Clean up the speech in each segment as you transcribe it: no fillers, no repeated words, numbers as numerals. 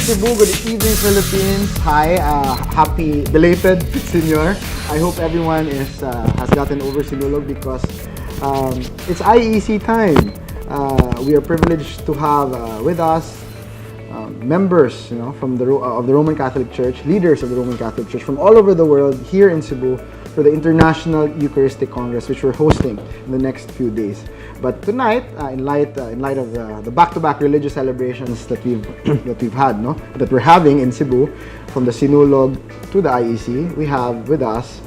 Cebu, good evening Philippines. Hi, happy belated Senior. I hope everyone has gotten over Sinulog because it's IEC time. We are privileged to have with us members, from of the Roman Catholic Church, leaders of the Roman Catholic Church from all over the world here in Cebu for the International Eucharistic Congress, which we're hosting in the next few days. But tonight, in light of the back-to-back religious celebrations that we've had, that we're having in Cebu, from the Sinulog to the IEC, we have with us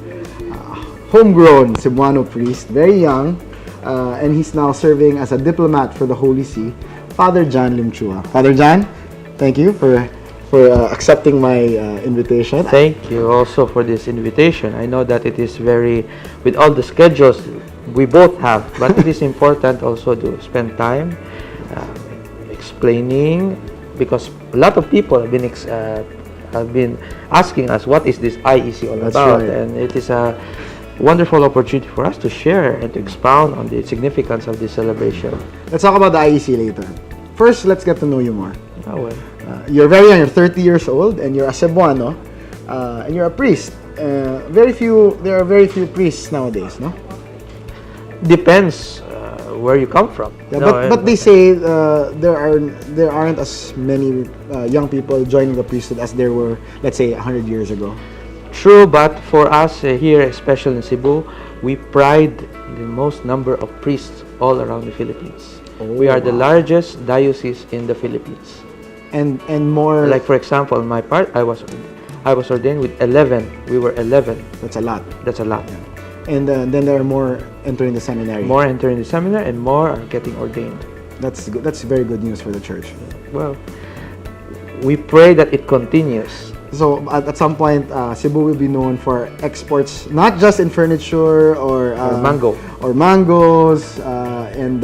homegrown Cebuano priest, very young, and he's now serving as a diplomat for the Holy See, Father John Limchua. Father John, thank you for accepting my invitation. Thank you also for this invitation. I know that it is with all the schedules we both have, but it is important also to spend time explaining, because a lot of people have been asking us what is this IEC all about, right. And it is a wonderful opportunity for us to share and to expound on the significance of this celebration. Let's talk about the IEC later. First, let's get to know you more. Oh, well. You're very young, you're 30 years old, and you're a Cebuano, and you're a priest. There are very few priests nowadays, no? Depends where you come from. Yeah, but they say there aren't as many young people joining the priesthood as there were, let's say, 100 years ago. True, but for us here, especially in Cebu, we pride the most number of priests all around the Philippines. We are the largest diocese in the Philippines. And more, like, for example, on my part, I was ordained with 11. We were 11. That's a lot. That's a lot. Yeah. And then there are more entering the seminary. More entering the seminary, and more are getting ordained. That's good. That's very good news for the church. Well, we pray that it continues. So at some point, Cebu will be known for exports, not just in furniture or mangoes, and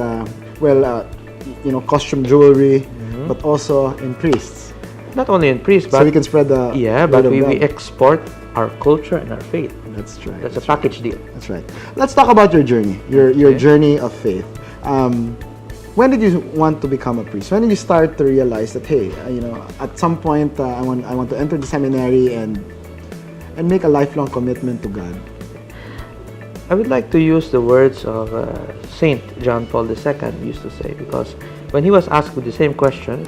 costume jewelry, but also in priests. Not only in priests, but so we can spread the but we export our culture and our faith. That's right. That's a package deal. That's right. Let's talk about your journey, your journey of faith. When did you want to become a priest? When did you start to realize that, hey, at some point I want to enter the seminary and make a lifelong commitment to God? I would like to use the words of Saint John Paul II used to say, because when he was asked with the same question,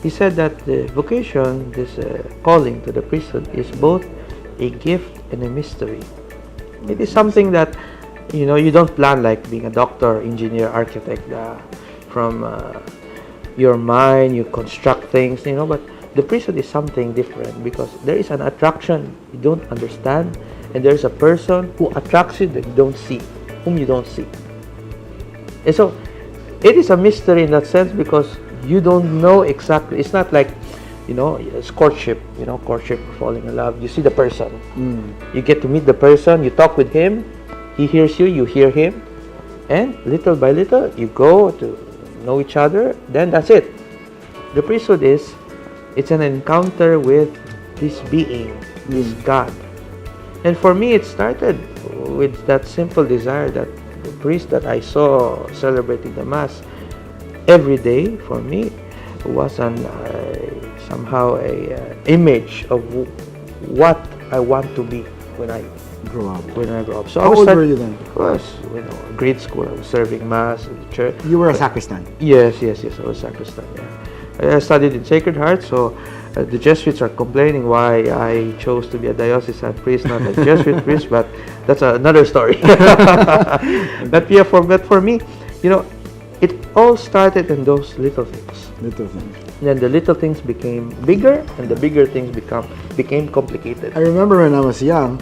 he said that the vocation, this calling to the priesthood, is both a gift and a mystery. It is something that you don't plan, like being a doctor, engineer, architect. From your mind, you construct things, but the priesthood is something different, because there is an attraction you don't understand, and there is a person who attracts you that you don't see, whom you don't see. And so, it is a mystery in that sense, because you don't know exactly. It's not like, it's courtship, courtship, falling in love. You see the person. You get to meet the person, you talk with him, he hears you, you hear him, and little by little, you go to know each other, then that's it. The priesthood it's an encounter with this being, this God. And for me, it started with that simple desire that the priest that I saw celebrating the Mass every day, for me, was somehow a image of what I want to be when I grow up. So how old were you then? I was, grade school. I was serving Mass in the church. You were a sacristan? Yes. I was sacristan. Yeah. I studied in Sacred Heart, so the Jesuits are complaining why I chose to be a diocesan priest, not a Jesuit priest, but that's another story. But for me, it all started in those little things. Then the little things became bigger, and the bigger things became complicated. I remember when I was young,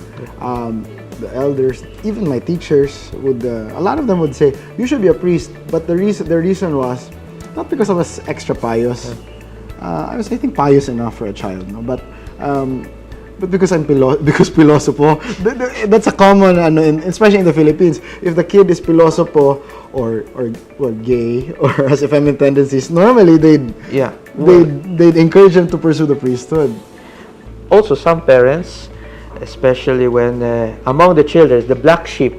the elders, even my teachers, a lot of them would say, you should be a priest. But the reason was not because I was extra pious. I was, I think, pious enough for a child, but because because pilosopo. That's a common, especially in the Philippines. If the kid is pilosopo or gay or has effeminate tendencies, normally they'd encourage them to pursue the priesthood. Also, some parents, especially when among the children, the black sheep,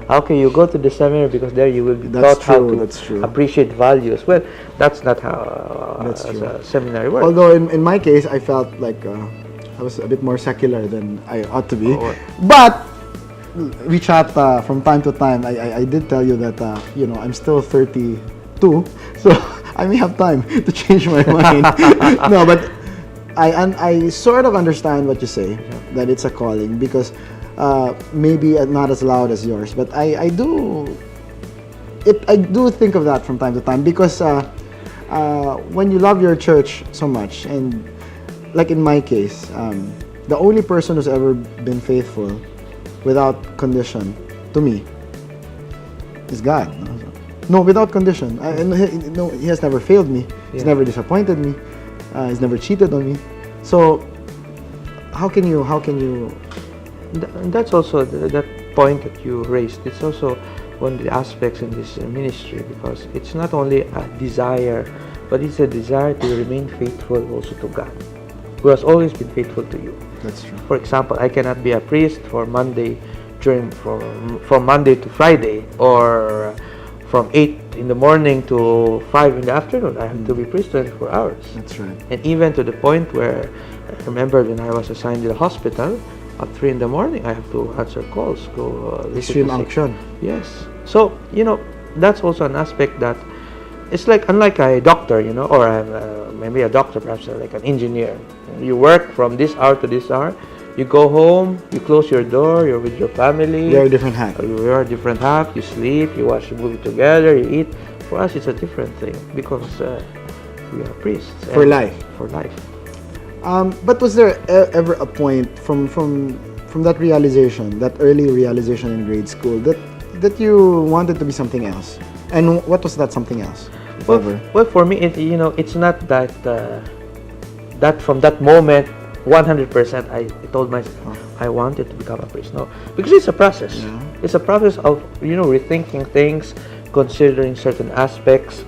How can you go to the seminary because there you will be That's taught how true, to that's true. appreciate values? Well, that's not how That's true. a seminary works. Although in my case, I felt like I was a bit more secular than I ought to be. Oh. But we chat from time to time. I did tell you that I'm still 32, so I may have time to change my mind. No, but I sort of understand what you say, that it's a calling, because maybe not as loud as yours, but I do think of that from time to time, because when you love your church so much, and like in my case, the only person who's ever been faithful without condition to me is God. No, without condition. He has never failed me. He's never disappointed me. He's never cheated on me. So how can you? And that's also that point that you raised. It's also one of the aspects in this ministry, because it's not only a desire, but it's a desire to remain faithful also to God, who has always been faithful to you. That's true. For example, I cannot be a priest from Monday to Friday, or from 8 in the morning to 5 in the afternoon. I have to be priest 24 hours. That's right. And even to the point where I remember when I was assigned to the hospital, at 3 in the morning, I have to answer calls, go visit Extreme the sick. unction. Yes. So, that's also an aspect that it's like, unlike a doctor, or maybe a doctor, perhaps like an engineer. You work from this hour to this hour, you go home, you close your door, you're with your family. Wear a different hat. You wear a different hat, you sleep, you watch a movie together, you eat. For us, it's a different thing, because we are priests. For life. For life. But was there ever a point from that realization, that early realization in grade school, that you wanted to be something else? And what was that something else? Well, for me, it's not that that from that moment, 100%, I told myself I wanted to become a priest. No, because it's a process. Yeah. It's a process of rethinking things, considering certain aspects,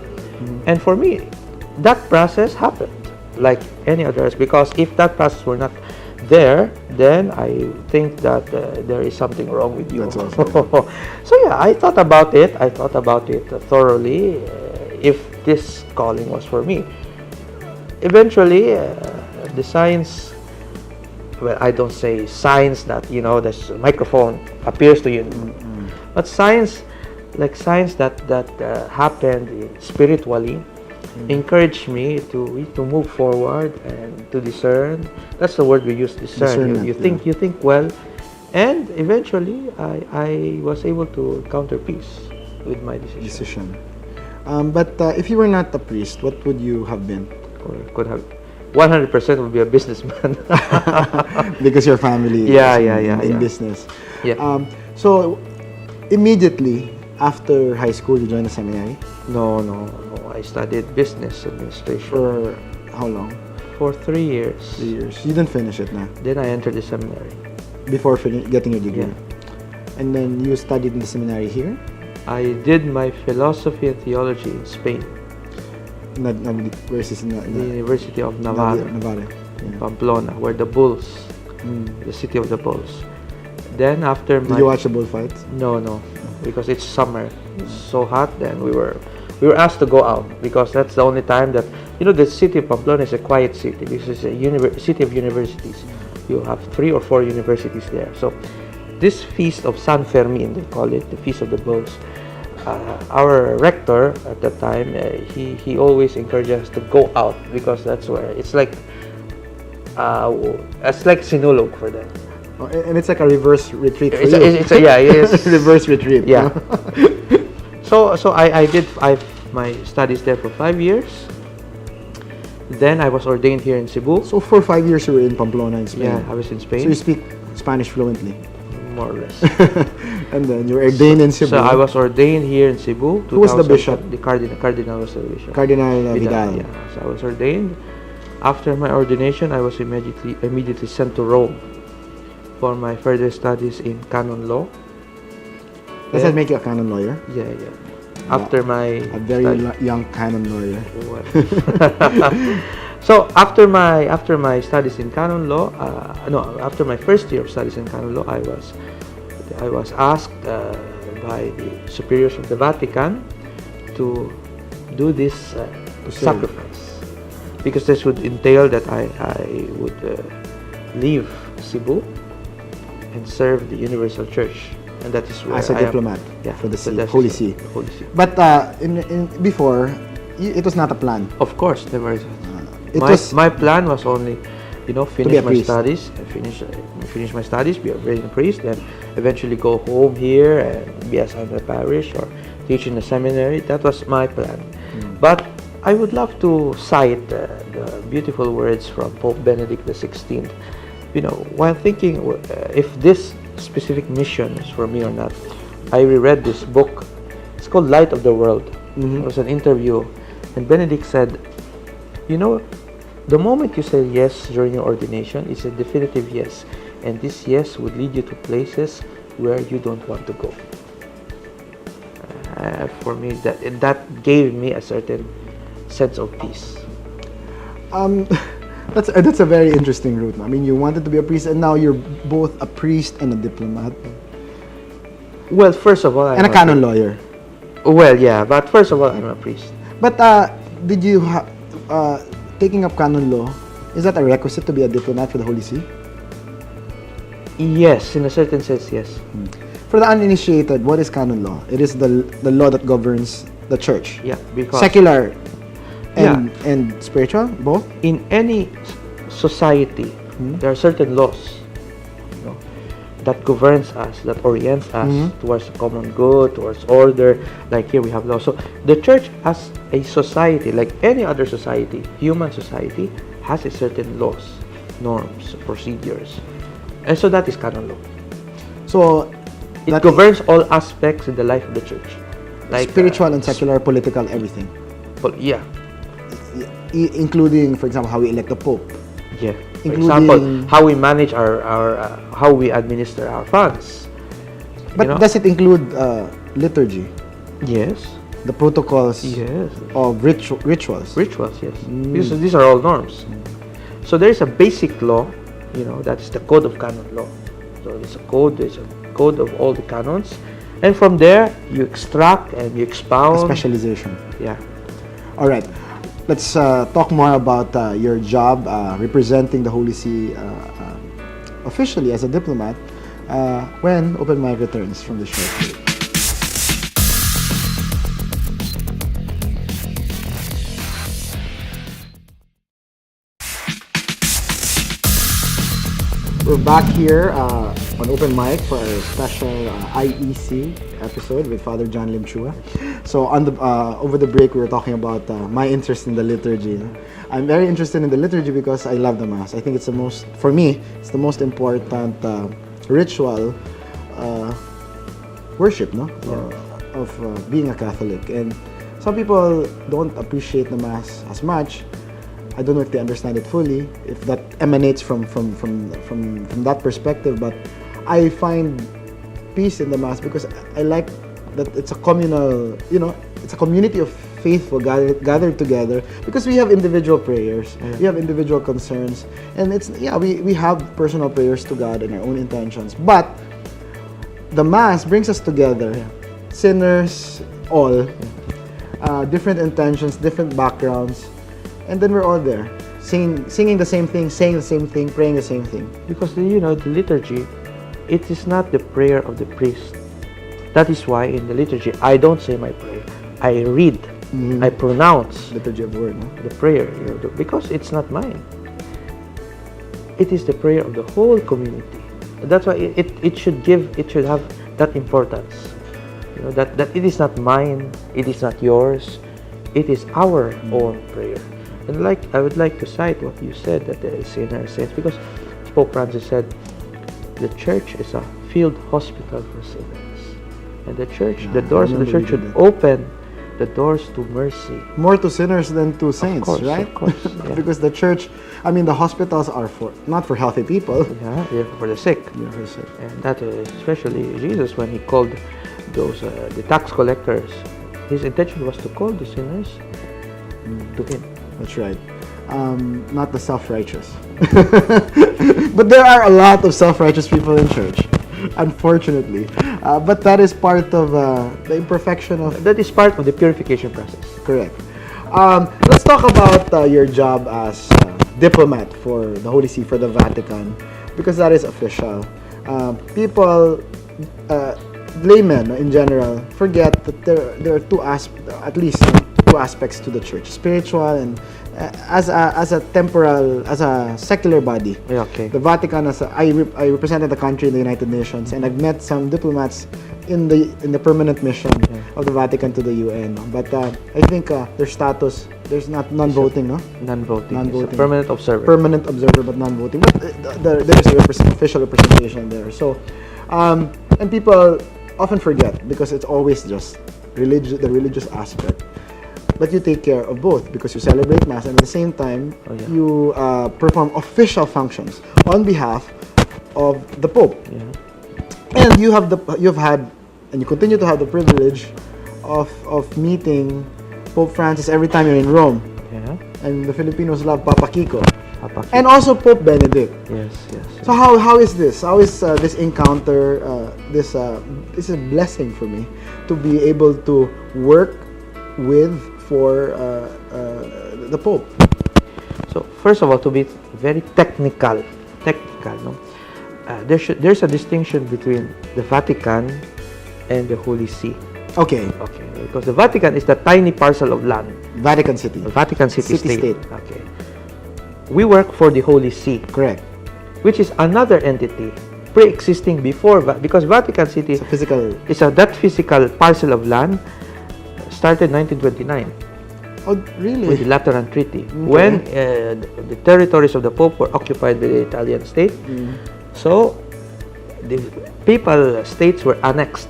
and for me, that process happened like any others. Because if that process were not there, then I think that there is something wrong with you. That's awesome. So yeah, I thought about it. Thoroughly. If this calling was for me, eventually, the science. Well, I don't say science that this microphone appears to you, but science that happened spiritually. Encouraged me to move forward and to discern. That's the word we use, discern. You think well, and eventually I was able to encounter peace with my decision. But if you were not a priest, what would you have been? Or could have 100% would be a businessman. Because your family is in business. Yeah. So immediately after high school, you joined the seminary? No. I studied business administration. For how long? For 3 years. 3 years. You didn't finish it, na? Then I entered the seminary. Before getting your degree? Yeah. And then you studied in the seminary here? I did my philosophy and theology in Spain. Where is this? The University of Navarra. In Pamplona, where the bulls, the city of the bulls. Then after Did you watch the bullfights? No, because it's summer. It's so hot. Then we were asked to go out, because that's the only time that the city of Pamplona is a quiet city. This is a city of universities. You have 3 or 4 universities there. So this feast of San Fermin, they call it the Feast of the Bulls. Our rector at that time, he always encouraged us to go out, because that's where it's like sinulog for them. Oh, and it's like a reverse retreat for Yes. Reverse retreat. Yeah. So I did my studies there for 5 years. Then I was ordained here in Cebu. So for 5 years you were in Pamplona in Spain? Yeah, I was in Spain. So you speak Spanish fluently? More or less. And then you were ordained in Cebu? So I was ordained here in Cebu. Who was the bishop? The Cardinal was the bishop. Cardinal Vidal. Yeah. So I was ordained. After my ordination, I was immediately sent to Rome for my further studies in canon law. Does that make you a canon lawyer? Yeah. After my a very young canon lawyer. So after my studies in canon law, after my first year of studies in canon law, I was I was asked by the superiors of the Vatican to do this sacrifice, because this would entail that I would leave Cebu and serve the Universal Church, and that is where As a I diplomat am, for the so See, that's Holy the See. Holy See. But before, it was not a plan. Of course, there was. It was My plan was only, be a finish my priest. studies, and finish my studies, be a ordained priest, and eventually go home here and be assigned to a parish or teach in a seminary. That was my plan. But I would love to cite the beautiful words from Pope Benedict XVI. While thinking if this specific mission is for me or not, I reread this book. It's called Light of the World. It was an interview, and Benedict said, the moment you say yes during your ordination, it's a definitive yes, and this yes would lead you to places where you don't want to go. For me, that gave me a certain sense of peace. That's a very interesting route. I mean, you wanted to be a priest, and now you're both a priest and a diplomat, Well, first of all, and a canon lawyer. Well, yeah, but first of all, I'm a priest. But did you taking up canon law? Is that a requisite to be a diplomat for the Holy See? Yes, in a certain sense, yes. For the uninitiated, what is canon law? It is the law that governs the church. Yeah, because Secular and spiritual, both? in any society, there are certain laws, that governs us, that orients us towards the common good, towards order. Like here we have law. So the church as a society, like any other society, human society, has a certain laws, norms, procedures. And so that is canon law. So It governs all aspects in the life of the church. Like spiritual and secular, political, everything. Yeah. Including, for example, how we elect the Pope. Yeah. For Including- example, how we manage our how we administer our funds. But does it include liturgy? Yes. The protocols Yes. of rituals? Rituals, yes. Because these are all norms. So there is a basic law, that's the code of canon law. So there's a code of all the canons. And from there, you extract and you expound. Specialization. Yeah. All right. Let's talk more about your job representing the Holy See officially as a diplomat when Open Mic returns from the show. We're back here on Open Mic for a special IEC episode with Father John Limchua. So on the over the break, we were talking about my interest in the liturgy. I'm very interested in the liturgy because I love the Mass. I think it's for me, it's the most important ritual worship, of being a Catholic. And some people don't appreciate the Mass as much. I don't know if they understand it fully, if that emanates from that perspective, but I find peace in the Mass because I like that it's a communal, it's a community of faithful gathered together because we have individual prayers, we have individual concerns, and we have personal prayers to God and our own intentions, but the Mass brings us together, sinners, all, different intentions, different backgrounds, and then we're all there, singing the same thing, saying the same thing, praying the same thing. Because the liturgy, it is not the prayer of the priest. That is why in the liturgy, I don't say my prayer. I read, I pronounce Liturgy of the Word, the prayer, because it's not mine. It is the prayer of the whole community. That's why it should have that importance. That it is not mine, it is not yours, it is our own prayer. And I would like to cite what you said, that the sinner says, because Pope Francis said, the church is a field hospital for sinners. And the church, the doors of the church should open the doors to mercy. More to sinners than to saints, right? Of course, yeah. Because the church, the hospitals are not for healthy people. Yeah, for the sick. Yeah, for the sick. And that especially Jesus, when he called those the tax collectors, his intention was to call the sinners to him. That's right. Not the self-righteous. But there are a lot of self-righteous people in church. unfortunately. But that is part of the imperfection of. That is part of the purification process. Correct. Let's talk about your job as diplomat for the Holy See, for the Vatican, because that is official. People, laymen in general, forget that there are at least two aspects to the church: spiritual and as a temporal, as a secular body. Yeah, okay. The Vatican, I represented the country in the United Nations, and I've met some diplomats in the permanent mission of the Vatican to the UN. But I think their status, there's not non-voting, no? Non-voting. Non-voting. It's a permanent observer. Permanent observer, but non-voting. But there's official representation there. So, and people often forget because it's always just the religious aspect. But you take care of both because you celebrate Mass and at the same time you perform official functions on behalf of the Pope. Yeah. And you've had and you continue to have the privilege of meeting Pope Francis every time you're in Rome. Yeah. And the Filipinos love Papa Kiko. Papa Kiko. And also Pope Benedict. Yes. So how is this? How is this encounter? This is a blessing for me to be able to work for the Pope. So first of all, to be very technical, no? There's a distinction between the Vatican and the Holy See. Okay. Because the Vatican is the tiny parcel of land. Vatican City. The Vatican City State. Okay. We work for the Holy See. Correct. Which is another entity pre-existing before, because Vatican City It's a physical. is that physical parcel of land started 1929 Oh, really? with the Lateran Treaty, when the territories of the Pope were occupied by the Italian state. So the papal states were annexed.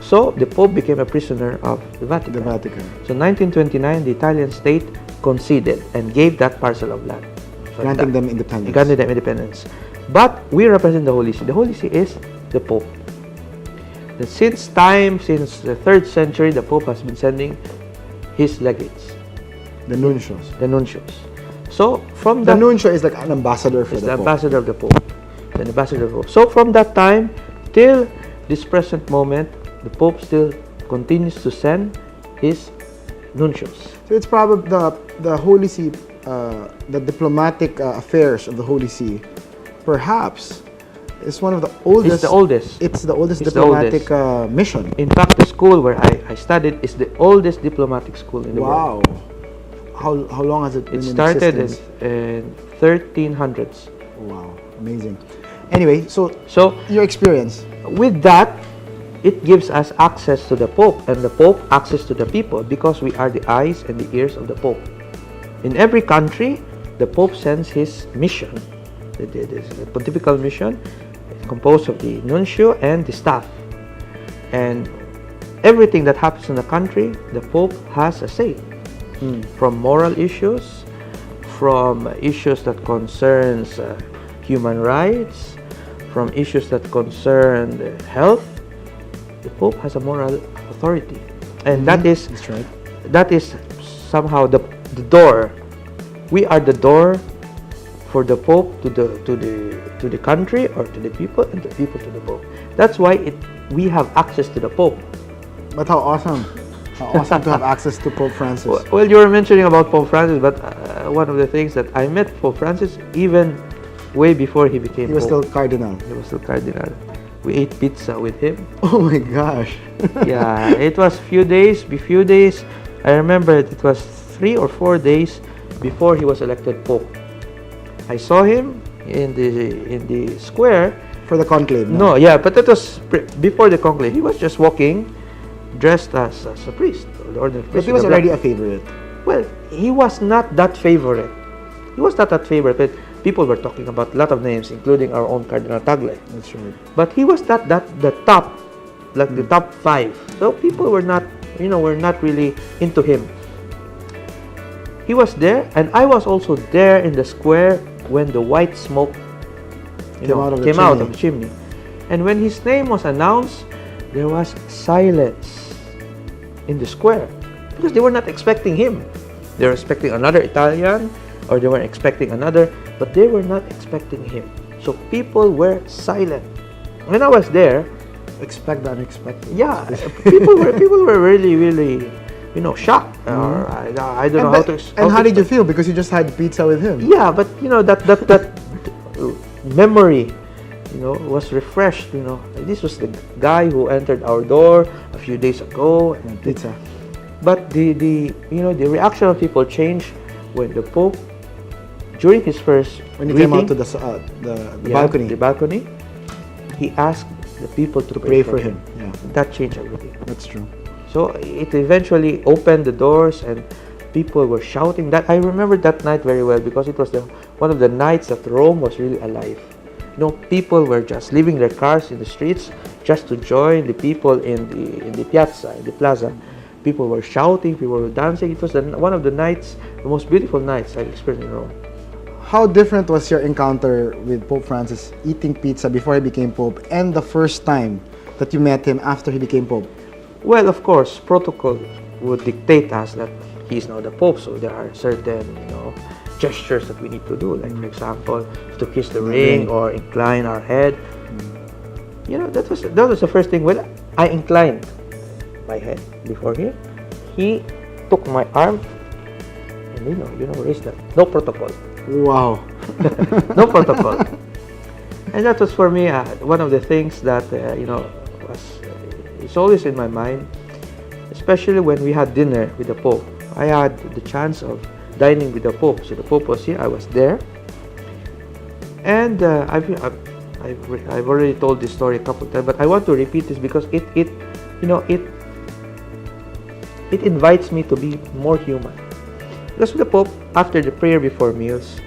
So the Pope became a prisoner of the Vatican. The Vatican. So 1929, the Italian state conceded and gave that parcel of land, Granting them independence. granted them independence. But we represent the Holy See. The Holy See is the Pope. And since the 3rd century, the Pope has been sending his legates, The nuncios. the nuncios. So from The that, nuncio is like an ambassador for is the the Pope. ambassador of the Pope. The ambassador of the Pope. So from that time till this present moment, the Pope still continues to send his nuncios. So it's probably the Holy See, the diplomatic affairs of the Holy See, perhaps is one of the oldest. It's the oldest. It's the oldest It's the diplomatic mission. In fact, the school where I studied is the oldest diplomatic school in the world. Wow. How long has it been It in started existence? in 1300s. Wow, amazing. Anyway, so So your experience. with that, it gives us access to the Pope, and the Pope access to the people, because we are the eyes and the ears of the Pope. In every country, the Pope sends his mission, the pontifical mission, composed of the nuncio and the staff. And everything that happens in the country, the Pope has a say. From moral issues, from issues that concerns human rights, from issues that concern health, the Pope has a moral authority, and that is That's right. that is somehow the door. We are the door for the Pope to the country, or to the people, and the people to the Pope. That's why we have access to the Pope. But how awesome! How awesome to have access to Pope Francis. Well, you were mentioning about Pope Francis, but one of the things that I met Pope Francis even way before he became He was Pope. still cardinal. He was still cardinal. We ate pizza with him. Oh my gosh! Yeah, it was few days. I remember it was 3 or 4 days before he was elected Pope. I saw him in the square. For the conclave. No, yeah, but that was before the conclave. He was just walking, dressed as a priest, the ordinary But priest. he with was a already black- a favorite. Well, he was not that favorite. But people were talking about a lot of names, including our own Cardinal Tagle. That's right. But he was not the top, like the top 5. So people were not really into him. He was there, and I was also there in the square when the white smoke came out of the chimney. And when his name was announced, there was silence in the square, because they were not expecting him. They were expecting another Italian, or they were expecting another, but they were not expecting him. So people were silent. when I was there, Expect the unexpected. yeah, people were really, really, shocked. Or I don't know how to. And how did you feel? Because you just had pizza with him. Yeah, but that memory, was refreshed. This was the guy who entered our door a few days ago. And pizza. But the reaction of people changed when the Pope, during his first When he greeting, came out to the balcony. the balcony, he asked the people to Pray for him. Yeah, That changed everything. that's true. So it eventually opened the doors, and people were shouting. That I remember that night very well because it was one of the nights that Rome was really alive. People were just leaving their cars in the streets just to join the people in the piazza, in the plaza. People were shouting, people were dancing. It was one of the nights, the most beautiful nights I've experienced in Rome. How different was your encounter with Pope Francis eating pizza before he became Pope and the first time that you met him after he became Pope? Well, of course, protocol would dictate us that he is now the Pope, so there are certain, gestures that we need to do, like for example, to kiss the ring or incline our head. That was the first thing. When I inclined my head before him, he took my arm and raised that. No protocol. Wow. No protocol. And that was for me one of the things that it's always in my mind, especially when we had dinner with the Pope. I had the chance of dining with the Pope. So the Pope was here, I was there, and I've already told this story a couple of times, but I want to repeat this because it invites me to be more human. Because the Pope, after the prayer before meals,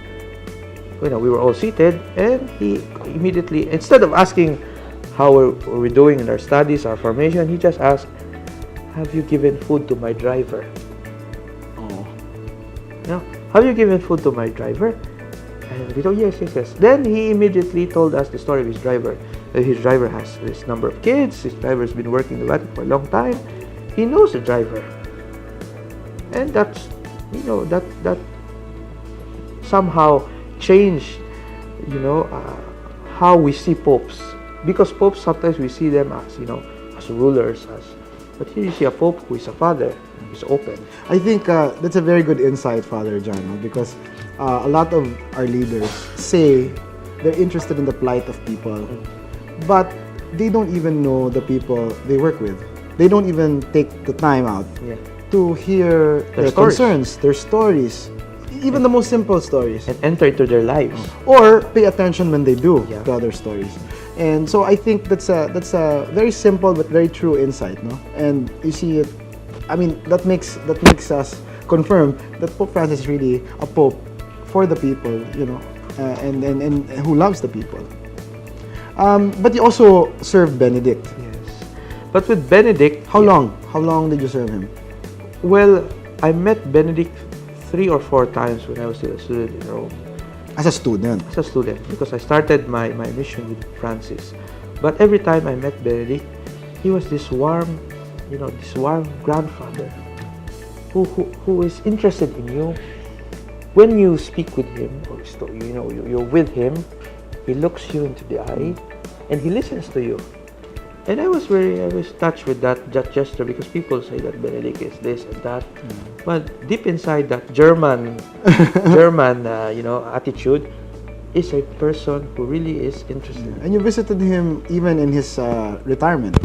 we were all seated, and he immediately, instead of asking how were we doing in our studies, our formation, he just asked, "Have you given food to my driver?" Oh. Have you given food to my driver? And we told, yes. Then he immediately told us the story of his driver. That his driver has this number of kids. His driver has been working in the Vatican for a long time. He knows the driver, and that's that somehow changed how we see popes, because popes sometimes we see them as rulers, but here you see a pope who is a father, who is open. I think that's a very good insight, Father John, because a lot of our leaders say they're interested in the plight of people, but they don't even know the people they work with. They don't even take the time out to hear their concerns, their stories, even the most simple stories, and enter into their lives, or pay attention when they do Yeah. to other stories. And so I think that's a very simple but very true insight, no? And you see it. I mean, that makes us confirm that Pope Francis is really a pope for the people, and who loves the people. But you also served Benedict. Yes. But with Benedict, How long? How long did you serve him? well, I met Benedict 3 or 4 times when I was still a student in Rome. As a student. As a student, because I started my mission with Francis. But every time I met Benedict, he was this warm grandfather who is interested in you. When you speak with him, or you're with him, he looks you into the eye and he listens to you. And I was touched with that gesture, because people say that Benedict is this and that, but deep inside that German attitude is a person who really is interested. And you visited him even in his retirement.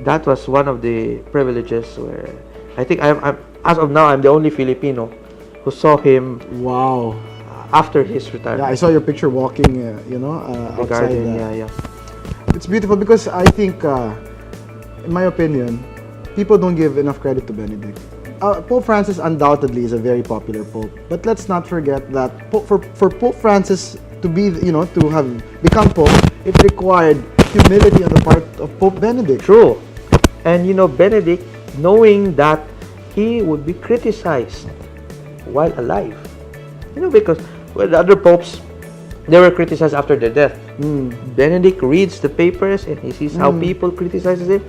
That was one of the privileges where I think I'm as of now I'm the only Filipino who saw him Wow. after his retirement. Yeah, I saw your picture walking, the outside. garden. Yeah. It's beautiful because I think, in my opinion, people don't give enough credit to Benedict. Pope Francis undoubtedly is a very popular pope, but let's not forget that for Pope Francis to be, to have become pope, it required humility on the part of Pope Benedict. True. And Benedict, knowing that he would be criticized while alive, because the other popes, they were criticized after their death. Benedict reads the papers and he sees how people criticizes him.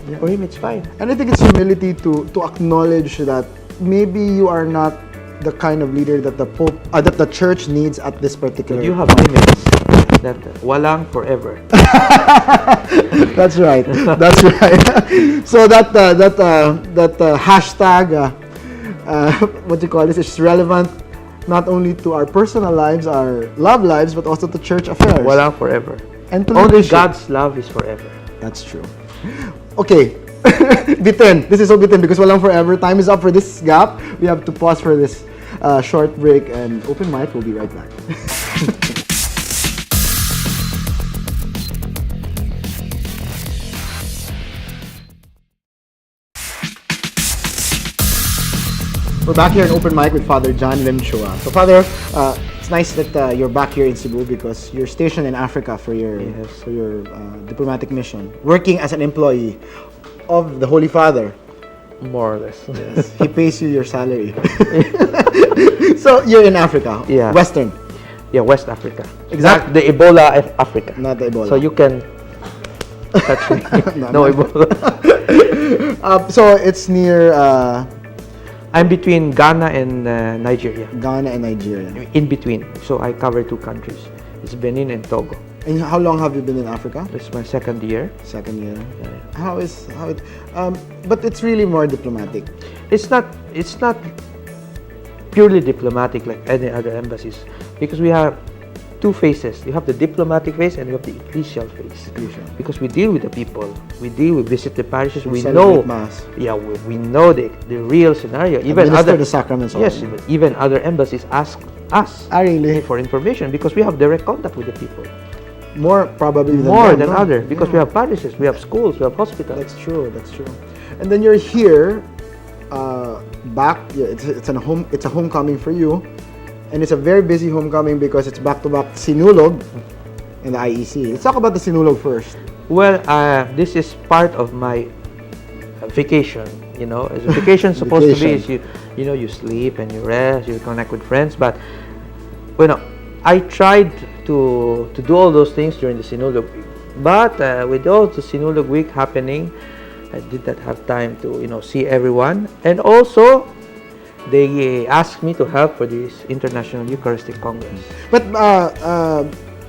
Yeah. For him, it's fine. And I think it's humility to acknowledge that maybe you are not the kind of leader that the Pope, that the Church needs at this particular. You have limits. that walang forever. That's right. That's right. So that hashtag, what do you call this, is relevant not only to our personal lives, our love lives, but also to church affairs. Walang forever. And to Only leadership. God's love is forever. That's true. Okay. Bitin. This is so bitin because walang forever. Time is up for this gap. We have to pause for this short break and open mic. We'll be right back. We're back here in open mic with Father John Limchua. So, Father, it's nice that you're back here in Cebu because you're stationed in Africa for your diplomatic mission, working as an employee of the Holy Father. More or less. Yes, he pays you your salary. So you're in Africa. Yeah. Western. Yeah, West Africa. Exact- Not the Ebola of Africa. Not the Ebola. So you can touch me. No Ebola. So it's near I'm between Ghana and Nigeria. Ghana and Nigeria. In between. So I cover two countries. It's Benin and Togo. And how long have you been in Africa? This is my second year. Second year. But it's really more diplomatic. It's not purely diplomatic like any other embassies because we have two phases. You have the diplomatic phase and you have the ecclesial phase. Because we deal with the people, we visit the parishes, we know Mass. Yeah, we know the real scenario. Even Administer the sacraments. yes, even other embassies ask us Really? for information because we have direct contact with the people. More probably Than other because we have parishes, we have schools, we have hospitals. That's true. And then you're here, back. Yeah, it's a homecoming for you, and it's a very busy homecoming because it's back-to-back Sinulog in the IEC. Let's talk about the Sinulog first. Well, this is part of my vacation. You know, as a vacation supposed to be is you sleep and you rest, you connect with friends. But I tried to do all those things during the Sinulog week. But with all the Sinulog week happening, I did not have time to see everyone. And also, they asked me to help for this International Eucharistic Congress. But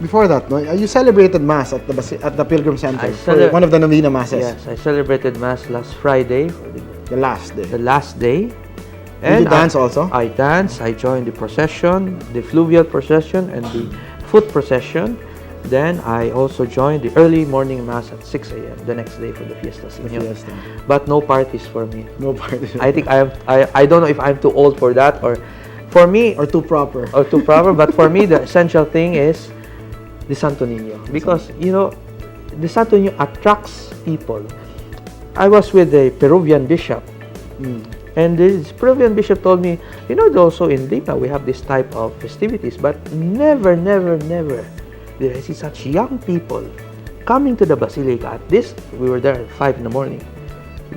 before that, you celebrated Mass at the Pilgrim Center for one of the Novena Masses. Yes, I celebrated Mass last Friday, The last day. the last day. Did you dance also? I danced. I joined the procession, the fluvial procession, and the foot procession. Then I also joined the early morning Mass at 6 a.m. the next day for the Fiesta Señor. But no parties for me. No parties. I think I don't know if I'm too old for that or for me or too proper. But for me the essential thing is the Santo Niño because the Santo Niño attracts people. I was with a Peruvian bishop. And this Peruvian bishop told me, also in Lima we have this type of festivities, but never did I see such young people coming to the Basilica at this. We were there at 5 in the morning.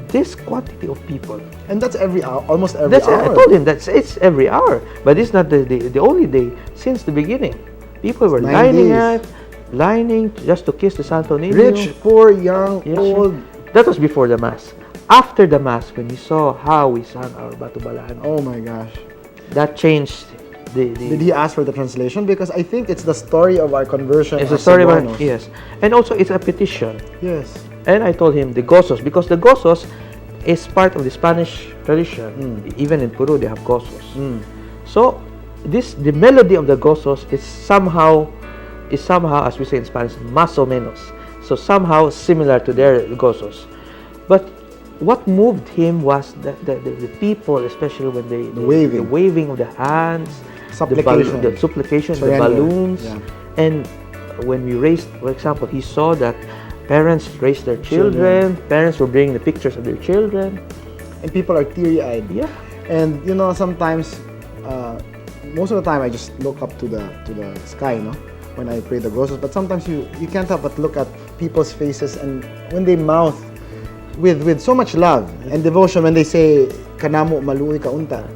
This quantity of people. And that's every hour, almost every hour. I told him it's every hour, but it's not the only day since the beginning. People were lining just to kiss the Santo Niño. Rich, poor, young, old. That was before the Mass. After the Mass, when we saw how we sang our Batubalaan, oh my gosh, that changed the Did he ask for the translation? Because I think it's the story of our conversion. It's a story of yes, and also it's a petition. Yes. And I told him the gozos because the gozos is part of the Spanish tradition. Even in Peru, they have gozos. So the melody of the gozos is somehow, as we say in Spanish, más o menos. So somehow similar to their gozos. But what moved him was the people, especially when the waving of the hands, the supplication, the balloons, and when we raised, for example, he saw that parents raised their children. Parents were bringing the pictures of their children, and people are teary-eyed. Yeah, and sometimes, most of the time, I just look up to the sky, when I pray the gozos. But sometimes you can't help but look at people's faces, and when they mouth with so much love and devotion, when they say "Kanamo maluoy kaunta,"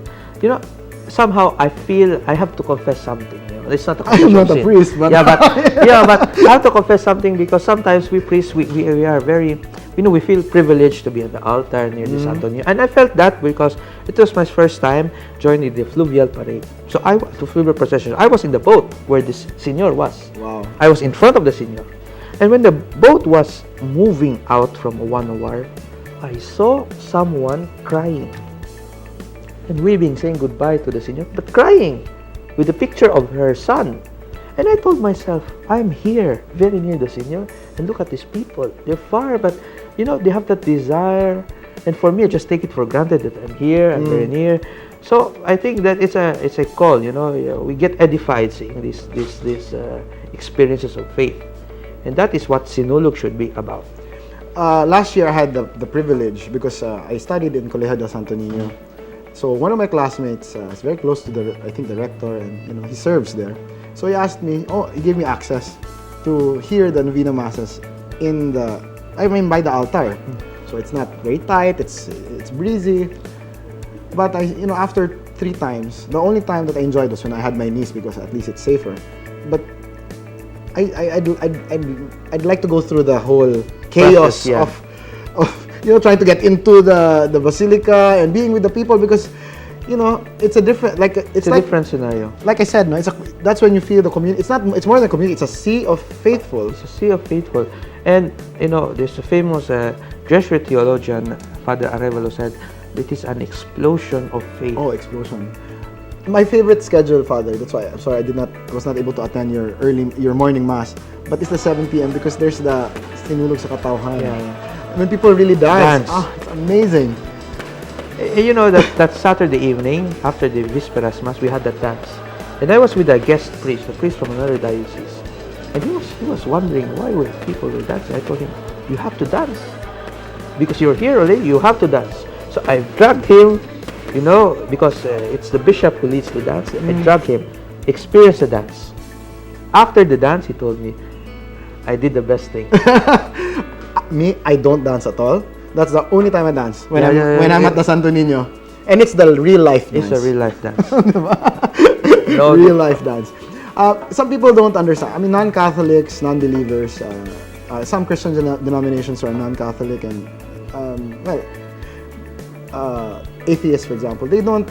somehow I feel I have to confess something. It's not a I'm not a priest, but but I have to confess something because sometimes we priests we are very we feel privileged to be at the altar near the Santo Niño. And I felt that because it was my first time joining the fluvial parade. So the fluvial procession. I was in the boat where the Senor was. Wow. I was in front of the Senor. And when the boat was moving out from Owanawar, I saw someone crying and weeping, saying goodbye to the Senor, but crying with a picture of her son. And I told myself, I'm here, very near the Senor, and look at these people. They're far, but they have that desire. And for me, I just take it for granted that I'm here, I'm very near. So I think that it's a call. We get edified seeing these experiences of faith, and that is what Sinulog should be about. Last year I had the privilege because I studied in Colegio del Santo Niño. So one of my classmates is very close to the rector, and he serves there. So he asked me, he gave me access to hear the Novena Masses by the altar. So it's not very tight, it's breezy. But after 3 times, the only time that I enjoyed was when I had my niece, because at least it's safer. But I'd like to go through the whole chaos process, of trying to get into the basilica and being with the people, because it's a different, it's like different scenario. Like I said, that's when you feel the community. It's more than a community. It's a sea of faithful. It's a sea of faithful. And there's a famous Jesuit theologian, Father Arevalo, said it is an explosion of faith. Oh, explosion! My favorite schedule, Father. That's why I'm sorry I was not able to attend your morning mass. But it's the 7 p.m. because there's the Sinulog sa Katauhan. Yeah. When people really dance. It's amazing. That Saturday evening, after the Vésperas Mass, we had that dance. And I was with a guest priest, a priest from another diocese. And he was wondering why people were dancing. I told him, you have to dance. Because you're here already, you have to dance. So I dragged him, because it's the bishop who leads the dance. I dragged him, experience the dance. After the dance, he told me, I did the best thing. Me, I don't dance at all. That's the only time I dance when I'm at the Santo Niño, and it's the real life dance. It's a real life dance. Real life dance. Some people don't understand. I mean, non-Catholics, non-believers, some Christian denominations are non-Catholic, and atheists, for example, they don't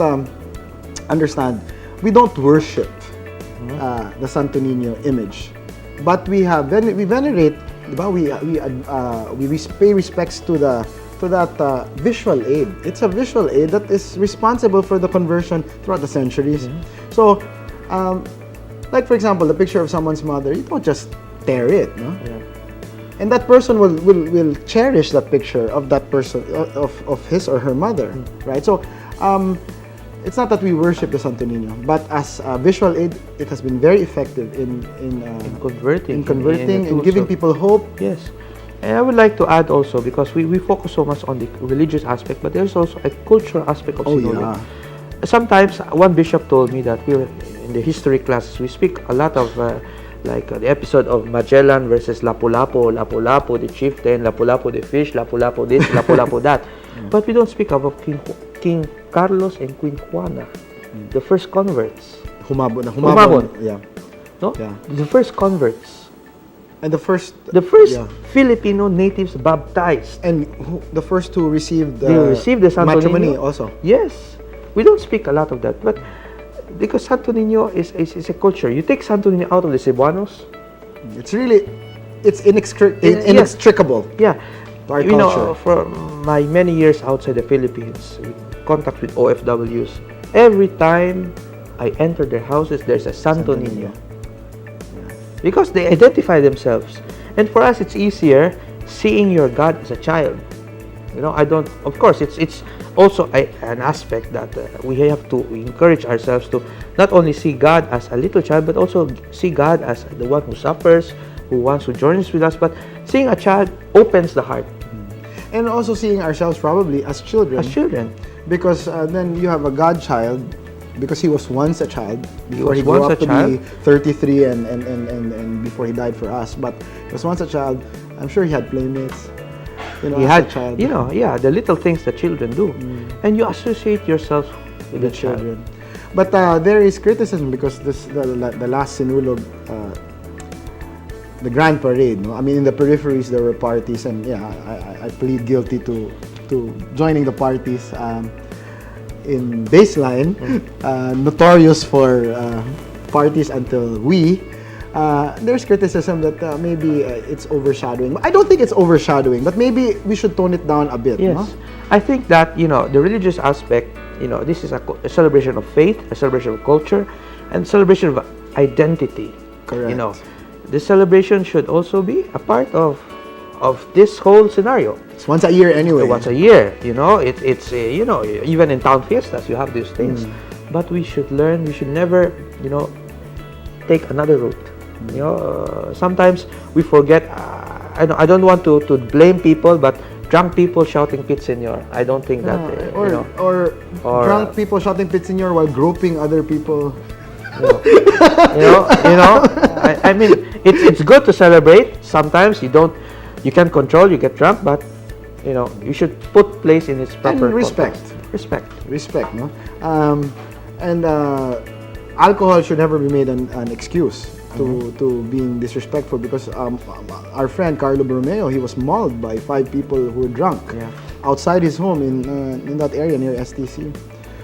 understand. We don't worship the Santo Niño image, but we venerate. We pay respects to that visual aid. It's a visual aid that is responsible for the conversion throughout the centuries. So, like for example, the picture of someone's mother, you don't just tear it, no? Yeah. And that person will cherish that picture of that person, of his or her mother, right? So, it's not that we worship the Santo Niño, but as a visual aid, it has been very effective in converting, and giving people hope. Yes. And I would like to add also, because we focus so much on the religious aspect, but there's also a cultural aspect of Sinulog. Sometimes one bishop told me that we were in the history classes, we speak a lot of the episode of Magellan versus Lapu-Lapu, Lapu-Lapu the chieftain, Lapu-Lapu the fish, Lapu-Lapu this, Lapu-Lapu that. But we don't speak about King Carlos and Queen Juana, the first converts. Humabon. Yeah. No? Yeah. The first converts. And the first Filipino natives baptized. And the first to receive the Santo matrimony Niño also. Yes. We don't speak a lot of that, but because Santo Niño is a culture. You take Santo Niño out of the Cebuanos, it's inextricable. Yeah. To our culture. For my many years outside the Philippines, with contact with OFWs, every time I enter their houses, there's a Santo Niño. Because they identify themselves. And for us, it's easier seeing your God as a child. Of course, it's also an aspect that we have to encourage ourselves to not only see God as a little child, but also see God as the one who suffers, who wants to join us with us. But seeing a child opens the heart. And also seeing ourselves probably as children. Because then you have a godchild, because he was once a child before he grew up to be 33 and before he died for us. But he was once a child. I'm sure he had playmates. He had a child. The little things that children do, and you associate yourself with the children. But there is criticism because the last Sinulog, the grand parade. No, I mean in the peripheries there were parties, and yeah, I plead guilty to joining the parties. In baseline, notorious for parties until we. There's criticism that maybe it's overshadowing. I don't think it's overshadowing, but maybe we should tone it down a bit. Yes, No? I think that the religious aspect, this is a celebration of faith, a celebration of culture, and celebration of identity. Correct. This celebration should also be a part of this whole scenario. It's once a year anyway. Once a year, it's even in town fiestas you have these things, but we should learn. We should never, take another route. Sometimes we forget. I don't want to blame people, but drunk people shouting "Pit Senor." I don't think that. Or drunk people shouting "Pit Senor" while groping other people. I mean, it's good to celebrate. Sometimes you can't control. You get drunk, but you should put place in its proper And respect. Context. Respect. No. And alcohol should never be made an excuse to being disrespectful, because our friend Carlo Borromeo, he was mauled by 5 people who were drunk outside his home in that area near STC.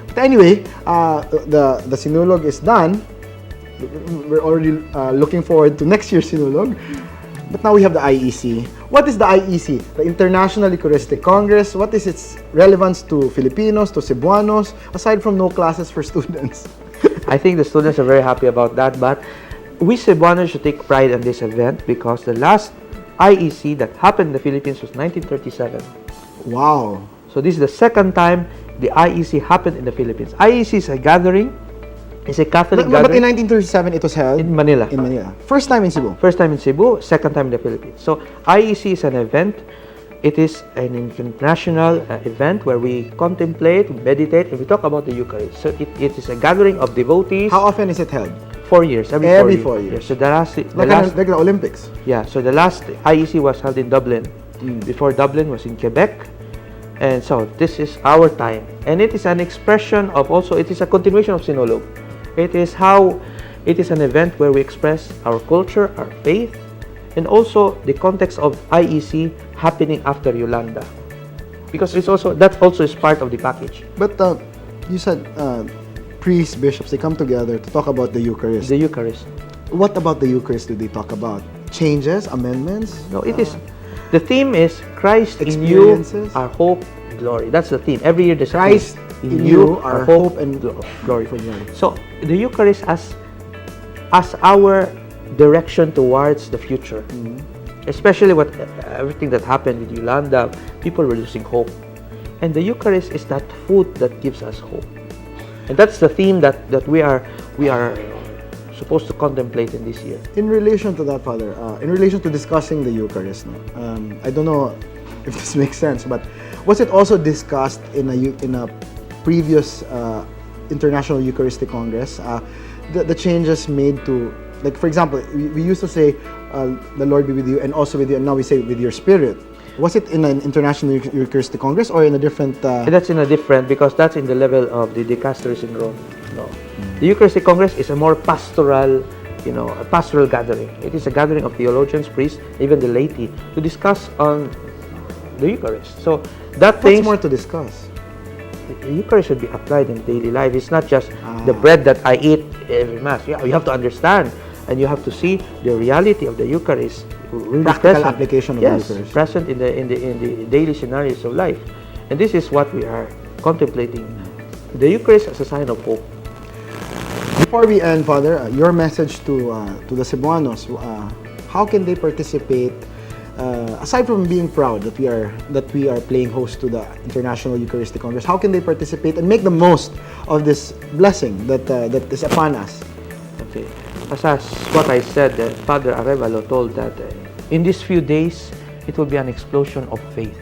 But anyway, the Sinulog is done. We're already looking forward to next year's Sinulog. But now we have the IEC. What is the IEC? The International Eucharistic Congress. What is its relevance to Filipinos, to Cebuanos, aside from no classes for students? I think the students are very happy about that, but we Cebuanos should take pride in this event, because the last IEC that happened in the Philippines was 1937. Wow. So this is the second time the IEC happened in the Philippines. IEC is a gathering. It's a Catholic But in gathering 1937, it was held in Manila. In Manila. First time in Cebu. First time in Cebu, second time in the Philippines. So IEC is an event. It is an international event where we contemplate, meditate, and we talk about the Eucharist. So it is a gathering of devotees. How often is it held? 4 years. Every 4 years. So the last, Like the Olympics. yeah. So the last IEC was held in Dublin. Before Dublin was in Quebec, and so this is our time, and it is an expression of also. It is a continuation of Sinulog. It is an event where we express our culture, our faith, and also the context of IEC happening after Yolanda, because that also is part of the package. But you said priests, bishops, they come together to talk about the Eucharist. The Eucharist. What about the Eucharist do they talk about? Changes, amendments? No, it is. The theme is Christ in you, Experiences? our hope, glory. That's the theme. Every year there's a Christ theme. in you, our hope and glory. for glory. So the Eucharist as our direction towards the future, especially everything that happened with Yolanda, people were losing hope, and the Eucharist is that food that gives us hope, and that's the theme that we are supposed to contemplate in this year. In relation to that, Father, in relation to discussing the Eucharist, I don't know if this makes sense, but was it also discussed in a previous International Eucharistic Congress? The changes made to, like, for example, we used to say, the Lord be with you, and also with you, and now we say with your spirit. Was it in an International Eucharistic Congress or in a different... That's in a different, because that's in the level of the dicasteries in Rome. No. The Eucharistic Congress is a more pastoral, a pastoral gathering. It is a gathering of theologians, priests, even the laity, to discuss on the Eucharist. So that What's more to discuss? The Eucharist should be applied in daily life. It's not just the bread that I eat every Mass. Yeah, you have to understand, and you have to see the reality of the Eucharist. Really Practical application of the Yes, Eucharist. present in the daily scenarios of life. And this is what we are contemplating. The Eucharist as a sign of hope. Before we end, Father, your message to the Cebuanos, how can they participate? Aside from being proud that we are playing host to the International Eucharistic Congress, how can they participate and make the most of this blessing that is upon us? Okay. As what I said, Father Arevalo told that in these few days, it will be an explosion of faith.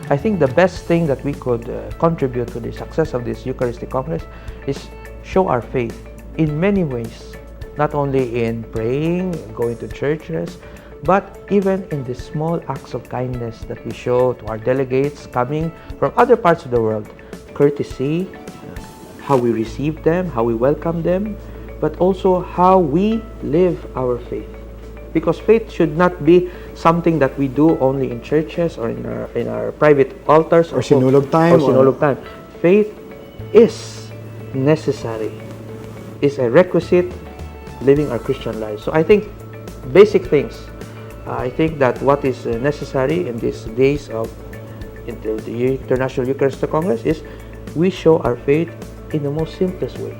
I think the best thing that we could contribute to the success of this Eucharistic Congress is show our faith in many ways, not only in praying, going to churches, but even in the small acts of kindness that we show to our delegates coming from other parts of the world. Courtesy, how we receive them, how we welcome them, but also how we live our faith. because faith should not be something that we do only in churches or in our private altars Or sinulog time, Or sinulog time. Faith is necessary, is a requisite living our Christian life. So I think basic things. I think that what is necessary in these days of the International Eucharistic Congress is we show our faith in the most simplest way,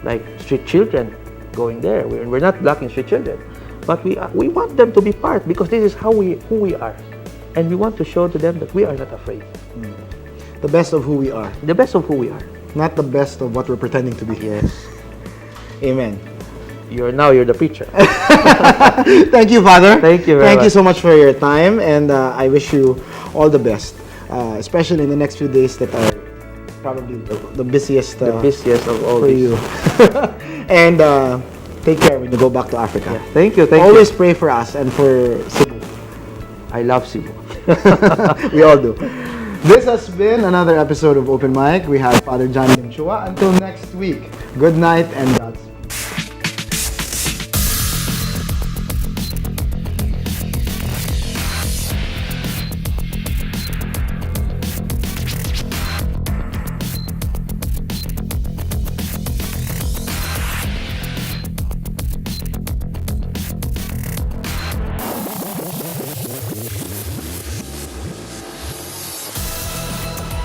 like street children going there. We're not blocking street children, but we want them to be part, because this is who we are, and we want to show to them that we are not afraid. The best of who we are, The best of who we are. not the best of what we're pretending to be. Yes. Amen. You're the preacher. Thank you, Father. Thank you very Thank you much. so much for your time, and I wish you all the best, especially in the next few days that are probably the busiest, The busiest of all for these. you. And take care when you go back to Africa. Yeah. Thank you. Always pray for us and for Cebu. I love Cebu. We all do. This has been another episode of Open Mic. We have Father John Limchua. Until next week, good night and Godspeed.